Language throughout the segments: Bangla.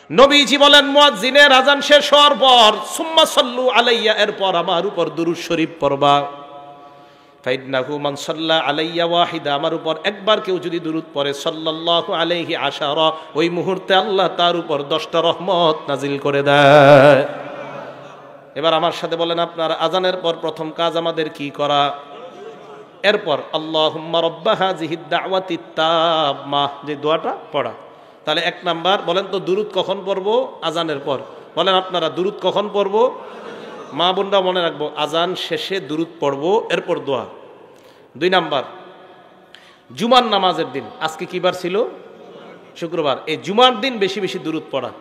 নবীজি বলেন মুয়াজ্জিনের আযান শেষ হওয়ার পর সুম্মা সাল্লু আলাইয়া, এরপর আমার উপর দুরূদ শরীফ পড়বা। ফাইন্নাহু মান সাল্লা আলাইয়া ওয়াহিদা, আমার উপর একবার কেউ যদি দুরূদ পড়ে সাল্লাল্লাহু আলাইহি আশারা, ওই মুহূর্তে আল্লাহ তার উপর 10টা রহমত নাজিল করে দেয়। এবার আমার সাথে বলেন, আপনার আযানের পর প্রথম কাজ আমাদের কি করা? এরপর আল্লাহুম্মা রাব্বা হাযিহিদ দাওয়াতিত তাম্মাহ, যে দোয়াটা পড়া। তাহলে 1 নাম্বার বলেন তো, দুরূদ কখন পড়বো? আযানের পর। বলেন আপনারা, দুরূদ কখন পড়বো? মা বোনরা মনে রাখবো, আযান শেষে দুরূদ পড়বো, এরপর দোয়া। 2 নাম্বার, জুমার নামাজের দিন, আজকে কি বার ছিল? শুক্রবার। এই জুমার দিন বেশি বেশি দুরূদ পড়া।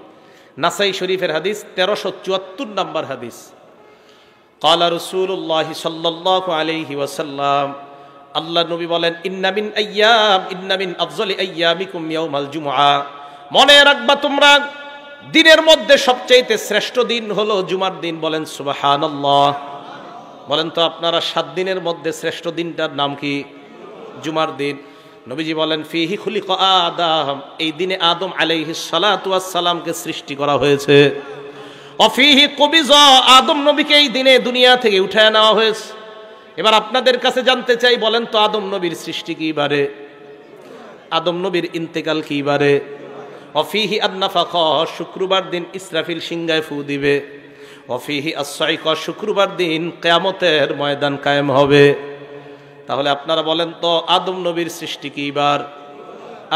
নাসাই শরীফের হাদিস 1374 নাম্বার হাদিস। ক্বালা রাসূলুল্লাহি সাল্লাল্লাহু আলাইহি ওয়াসাল্লাম, আল্লাহ নবী বলেন, ইন্না মিন আফযলি আইয়ামিকুম ইয়াউমাল জুমআ, মনে রাখবা তোমরা দিনের মধ্যে সবচেয়ে শ্রেষ্ঠ দিন হলো জুমার দিন। বলেন সুবহানাল্লাহ। বলেন তো আপনারা, 7 দিনের মধ্যে শ্রেষ্ঠ দিনটার নাম কি? জুমার দিন। নবীজি বলেন, ফিহি খুলিকা আদম, এই দিনে আদম আলাইহিস সালাতু ওয়াস সালামকে সৃষ্টি করা হয়েছে। অফিহি কুবিজা, আদম নবীকে এই দিনে দুনিয়া থেকে উঠায় নেওয়া হয়েছে। এবার আপনাদের কাছে জানতে চাই, বলেন তো আদম নবীর সৃষ্টি কি বারে? আদম নবীর ইন্তেকাল কি বারে? অফিহি আন-নাফাখা, শুক্রবার দিন ইসরাফিল সিংহায় ফু দিবে। অফিহি আস-সাইকা, শুক্রবার দিন কিয়ামতের ময়দান কায়েম হবে। তাহলে আপনারা বলেন তো, আদম নবীর সৃষ্টি কি বার?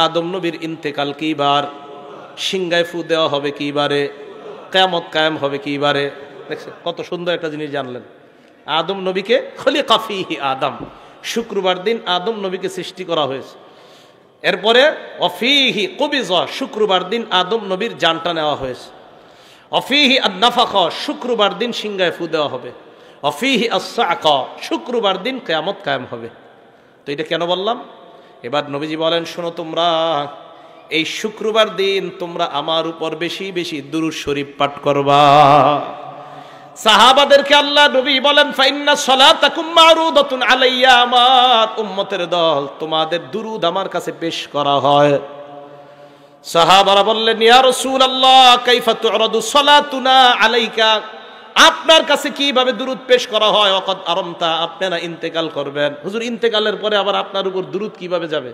আদম নবীর ইন্তেকাল কি বার? সিংহায় ফু দেওয়া হবে কি বারে? কিয়ামত কায়েম হবে কি বারে? দেখছেন কত সুন্দর একটা জিনিস জানলেন। আদম নবীকে খলিকা ফিহি আদম, শুক্রবার দিন আদম নবীকে সৃষ্টি করা হয়েছে। এরপরে অফিহি কুবিজা, শুক্রবার দিন আদম নবীর জানটা নেওয়া হয়েছে। অফিহি আন-নাফাখা, শুক্রবার দিন সিংহায় ফু দেওয়া হবে। অফিহি আস-সাআকা, শুক্রবার দিন কিয়ামত কায়েম হবে। তো এটা কেন বললাম? এবার নবীজি বলেন, শোনো তোমরা, এই শুক্রবার দিন তোমরা আমার উপর বেশি বেশি দুরূদ শরীফ পাঠ করবা। সাহাবাদেরকে আল্লাহ নবী বলেন, ফাইন্না সালাতাকুম মারুদাতুন আলাইয়া, আমার উম্মতের দল, তোমাদের দুরূদ আমার কাছে পেশ করা হয়। সাহাবারা বললেন, ইয়া রাসূলুল্লাহ কাইফা তু'রাদু সালাতুনা আলাইকা, আপনার কাছে কিভাবে দুরূদ পেশ করা হয়? ওয়াকাদ আরামতা, আপনারা ইন্তেকাল করবেন। হুজুর, ইন্তেকালের পরে আবার আপনার উপর দুরূদ কিভাবে যাবে?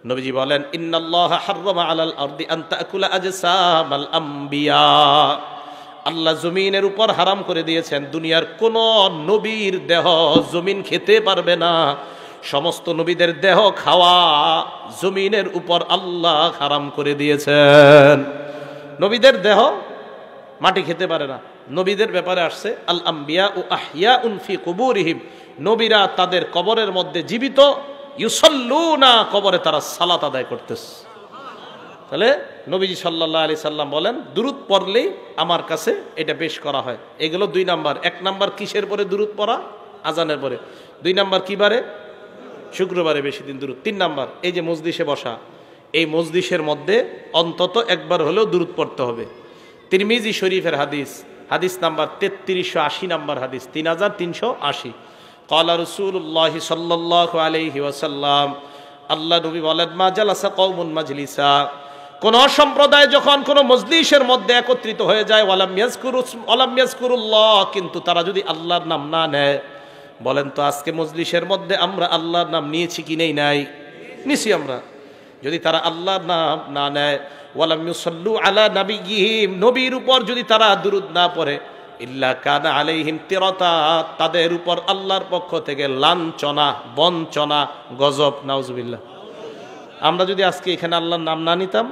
নবীজি বলেন, ইন্নাল্লাহা হাররামা আলাল আরদি আন তাকুলা আজসামাল আম্বিয়া, আল্লাহ জমিনের উপর হারাম করে দিয়েছেন, দুনিয়ার কোন নবীর দেহ জমিন খেতে পারবে না। সমস্ত নবীদের দেহ খাওয়া জমিনের উপর আল্লাহ হারাম করে দিয়েছেন। নবীদের দেহ মাটি খেতে পারে না। নবীদের ব্যাপারে আসছে, আল আম্বিয়া ও আহিয়াউন ফি কুবুরিহিম, নবীরা তাদের কবরের মধ্যে জীবিত, ইউসাল্লুনা, কবরে তারা সালাত আদায় করতেছে। তাহলে নবীজি সাল্লাল্লাহু আলাইহি সাল্লাম বলেন, দুরূদ পড়লেই আমার কাছে এটা পেশ করা হয়। এগুলো 2 নাম্বার। 1 নাম্বার কিসের পরে দুরূদ পড়া? আজানের পরে। 2 নাম্বার কি বারে? শুক্রবারে বেশি দিন দুরূদ। 3 নাম্বার, এই যে মজলিসে বসা, এই মজলিসের মধ্যে অন্তত একবার হলেও দুরূদ পড়তে হবে। তিরমিজি শরীফের হাদিস, হাদিস নাম্বার 3380 নাম্বার হাদিস, 3380। ক্বালা রাসূলুল্লাহি সাল্লাল্লাহু আলাইহি ওয়াসাল্লাম, আল্লাহ নবী বলেন, মা জালাসা কওমুন মাজলিসা, কোন সম্প্রদায় যখন কোন মজলিসের মধ্যে একত্রিত হয়ে যায়, ওয়ালাম ইয়াজকুরুল্লাহ, কিন্তু তারা যদি আল্লাহর নাম না নেয়। বলেন তো, আজকে মজলিসের মধ্যে আমরা আল্লাহর নাম নিয়েছি কি নেই? নাই, নিছি আমরা। যদি তারা আল্লাহর নাম না নেয়, ওয়ালাম ইউসাল্লু আলা নাবিয়্যিহিম, নবীর উপর যদি তারা দুরূদ না পড়ে, ইল্লা কানা আলাইহিম তিরাতা, তাদের উপর আল্লাহর পক্ষ থেকে লাঞ্ছনা, বঞ্চনা, গজব। নাউজুবিল্লাহ। আমরা যদি আজকে এখানে আল্লাহর নাম না নিতাম,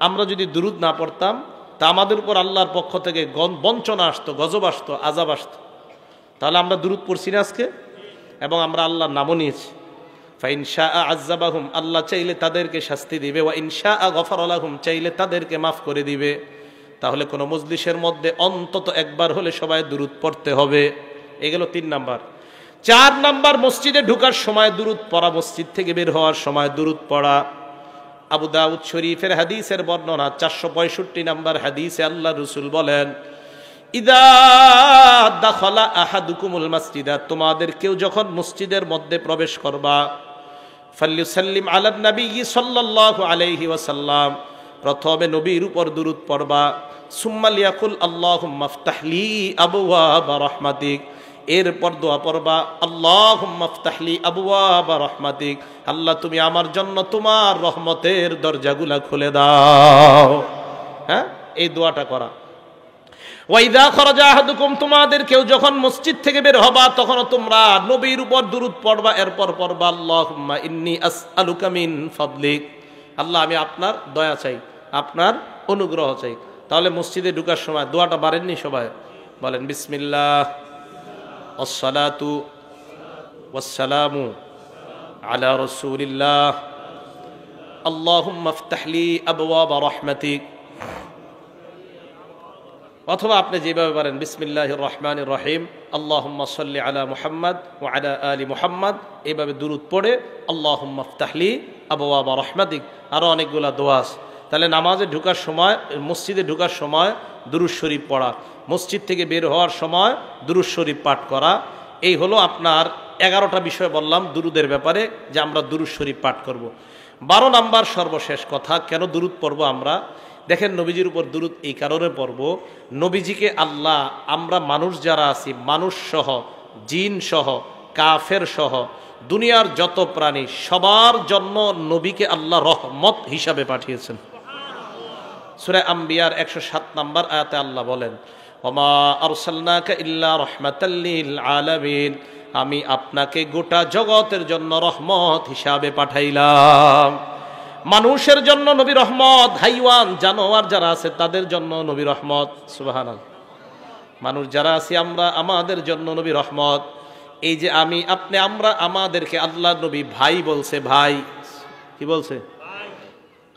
আমরা যদি দুরূদ না পড়তাম, তা আমাদের উপর আল্লাহর পক্ষ থেকে বঞ্চনা আসতো, গজব আসতো, আযাব আসতো। তাহলে আমরা দুরূদ পড়ছি না আজকে, এবং আমরা আল্লাহর নামও নিয়েছি। ফাইন শাআ আযাবাহুম, আল্লাহ চাইলে তাদেরকে শাস্তি দিবে, ওয়া ইন শাআ গফারা লাহুম, চাইলে তাদেরকে মাফ করে দিবে। তাহলে কোনো মজলিসের মধ্যে অন্তত একবার হলে সবাই দুরূদ পড়তে হবে। এগুলো 3 নাম্বার। 4 নাম্বার, মসজিদে ঢোকার সময় দুরূদ পড়া, মসজিদ থেকে বের হওয়ার সময় দুরূদ পড়া। আবু দাউদ শরীফের হাদিসের বর্ণনা 465 নাম্বার হাদিসে আল্লাহ রাসূল বলেন, ইদা দাখালা আহাদুকুমুল মাসজিদা, তোমাদের কেউ যখন মসজিদের মধ্যে প্রবেশ করবা, ফাল্যুসাল্লিম আলান নবী সাল্লাল্লাহু আলাইহি ওয়াসাল্লাম, প্রথমে নবীর উপর দুরূদ পড়বা, সুম্মা লিয়াকুল আল্লাহুম্মা ইফতাহলি আবওয়াবা রাহমাতিক, এরপর দোয়া পড়বা আল্লাহুম্মা ইফতাহলি আবওয়াবা রাহমাতিক, আল্লাহ তুমি আমার জন্য তোমার রহমতের দরজাগুলা খুলে দাও। হ্যাঁ, এই দোয়াটা করা। ওয়াইদা খরাজা আহাদুকুম, তোমাদের কেউ যখন মসজিদ থেকে বের হবা তখন তোমরা নবীর উপর দুরূদ পড়বা, এরপর পড়বা আল্লাহুম্মা ইন্নী আসআলুকা মিন ফাদলিক, আল্লাহ আমি আপনার দয়া চাই, আপনার অনুগ্রহ চাই। তাহলে মসজিদে ঢোকার সময় দোয়াটা বাড়েননি সবাই? বলেন বিসমিল্লাহ আসসালাতু ওয়াসসালামু আলা রাসূলিল্লাহ আল্লাহুম্মা ইফতাহলি আবওয়াবা রাহমাতিক। অথবা আপনি যেভাবে পারেন বিসমিল্লাহির রহমানির রহিম আল্লাহুম্মা সাল্লি আলা মুহাম্মাদ ওয়া আলা আলি মুহাম্মাদ, এইভাবে দুরূদ পড়ে আল্লাহুম্মা ইফতাহলি আবওয়াবা রাহমাতিক। আরও অনেকগুলা দোয়া আছে। তাহলে নামাজে ঢোকার সময়, মসজিদে ঢোকার সময় দুরূদ শরীফ পড়া, মসজিদ থেকে বের হওয়ার সময় দুরূদ শরীফ পাঠ করা। এই হলো আপনার 11টা বিষয় বললাম দুরূদের ব্যাপারে, যে আমরা দুরূদ শরীফ পাঠ করব। 12 নাম্বার সর্বশেষ কথা, কেন দুরূদ পড়ব আমরা? দেখেন, নবীজির উপর দুরূদ এই কারণে পড়ব, নবীজিকে আল্লাহ, আমরা মানুষ যারা আছি, মানুষ সহ, জিন সহ, কাফের সহ, দুনিয়ার যত প্রাণী, সবার জন্য নবীকে আল্লাহ রহমত হিসাবে পাঠিয়েছেন। সূরা আম্বিয়ার 107 নাম্বার আয়াতে আল্লাহ বলেন, ওমা আরসালনাকা ইল্লা রাহমাতাল লিল আলামিন, আমি আপনাকে গোটা জগতের জন্য রহমত হিসাবে পাঠাইলাম। মানুষের জন্য নবী রহমত, হাইওয়ান জানোয়ার যারা আছে তাদের জন্য নবী রহমত। সুবহানাল্লাহ। মানুষ যারা আছি আমরা, আমাদের জন্য নবী রহমত। এই যে আমি, আপনি, আমরা, আমাদেরকে আল্লাহ নবী ভাই বলছে। ভাই কি বলছে?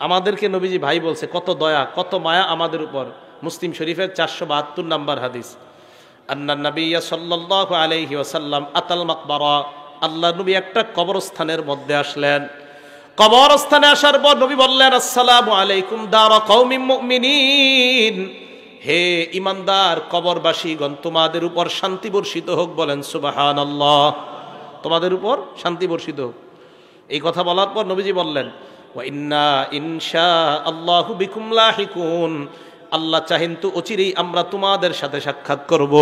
আমাদেরকে নবীজি ভাই বলছে। কত দয়া, কত মায়া আমাদের উপর। মুসলিম শরীফের 472 নাম্বার হাদিস, আন্নান নবিয়্য সাল্লাল্লাহু আলাইহি ওয়াসাল্লাম আতাল মাকবারা, আল্লাহ নবী একটা কবরস্থানের মধ্যে আসলেন। কবরস্থানে আসার পর নবী বললেন, আসসালামু আলাইকুম দারা কওমিন মুমিনিন, হে ইমানদার কবরবাসীগণ, তোমাদের উপর শান্তি বর্ষিত হোক। বলেন সুবহানাল্লাহ। তোমাদের উপর শান্তি বর্ষিত হোক। এই কথা বলার পর নবীজি বললেন, ওয়া ইন্না ইনশাআল্লাহু বিকুম লাহিকুন, আল্লাহ চাহেন তো অচিরেই আমরা তোমাদের সাথে সাক্ষাৎ করব।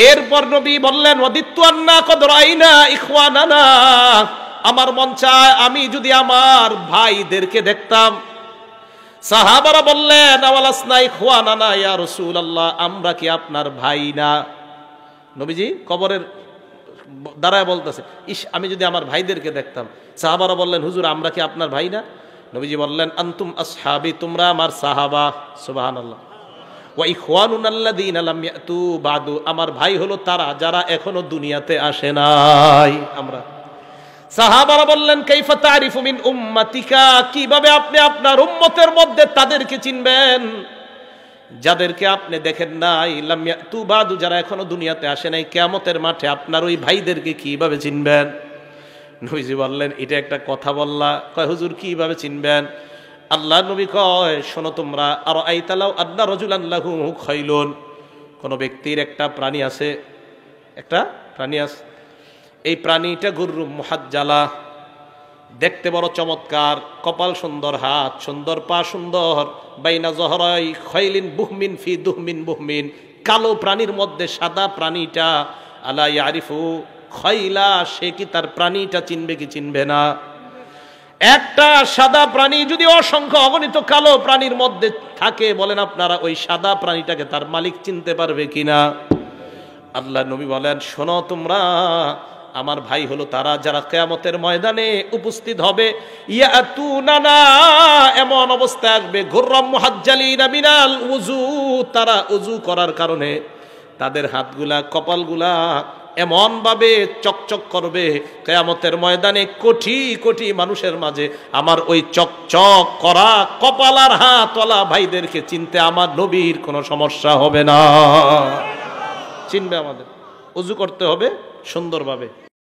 এরপর নবী বললেন, ওয়াদিত্তু আন্না কদ রাইনা ইখওয়ানানা, আমার মন চায় আমি যদি আমার ভাইদেরকে দেখতাম। সাহাবারা বললেন, আওয়ালাসনা ইখওয়ানানা ইয়া রাসূলুল্লাহ, আমরা কি আপনার ভাই না? নবীজি কবরের দাঁড়ায় বলতেছে, ইস, আমি যদি আমার ভাইদেরকে দেখতাম। সাহাবারা বললেন, হুজুর আমরা কি আপনার ভাই না? নবীজি বললেন, আনতুম আসহাবি, তোমরা আমার সাহাবা। সুবহানাল্লাহ। ওয়া ইখওয়ানুনা আল্লাযীনা লাম ইয়াতু বাদু, আমার ভাই হলো তারা যারা এখনো দুনিয়াতে আসে নাই। আমরা সাহাবারা বললেন, কাইফা তারিফু মিন উম্মাতিকা, কিভাবে আপনি আপনার উম্মতের মধ্যে তাদেরকে চিনবেন যাদেরকে আপনি দেখেন নাই? লাম ইয়াতু বাদু, যারা এখনো দুনিয়াতে আসে নাই। কিয়ামতের মাঠে আপনার ওই ভাইদেরকে কিভাবে চিনবেন? নবীজি বললেন, এটা একটা কথা বললা? কয় হুজুর কিভাবে চিনবেন? আল্লাহ নবী কয়, শোনো তোমরা, আর আইতালাও আদনা রাজুলান লাহু খাইলুন, কোন ব্যক্তির একটা প্রাণী আছে, একটা প্রাণী আছে, এই প্রাণীটা গুররুম মুহাজ্জালা, দেখতে বড় চমৎকার, কপাল সুন্দর, হাত সুন্দর, পা সুন্দর, বাইনা জহরাই খাইলিন বুহমিন ফি দুহমিন বুহমিন, কালো প্রাণীর মধ্যে সাদা প্রাণীটা, আলা ইয়ারিফু খাইলা, সে কি তার প্রাণীটা চিনবে কি চিনবে না? একটা সাদা প্রাণী যদি অসংখ্য অগণিত কালো প্রাণীর মধ্যে থাকে, বলেন আপনারা ওই সাদা প্রাণীটাকে তার মালিক চিনতে পারবে কিনা? আল্লাহ নবী বলেন, শোনো তোমরা, আমার ভাই হলো তারা যারা কিয়ামতের ময়দানে উপস্থিত হবে। ইয়াতুনানা, এমন অবস্থা আসবে, গুররাম মুহাজ্জালিনা মিনাল উযু, তারা উযু করার কারণে তাদের হাতগুলা, কপালগুলা এমন ভাবে চকচক করবে, কিয়ামতের ময়দানে কোটি কোটি মানুষের মাঝে আমার ওই চকচক করা কপাল আর হাতওয়ালা ভাইদেরকে চিনতে আমার নবীর কোনো সমস্যা হবে না। চিনবে আমাদের। উযু করতে হবে সুন্দরভাবে।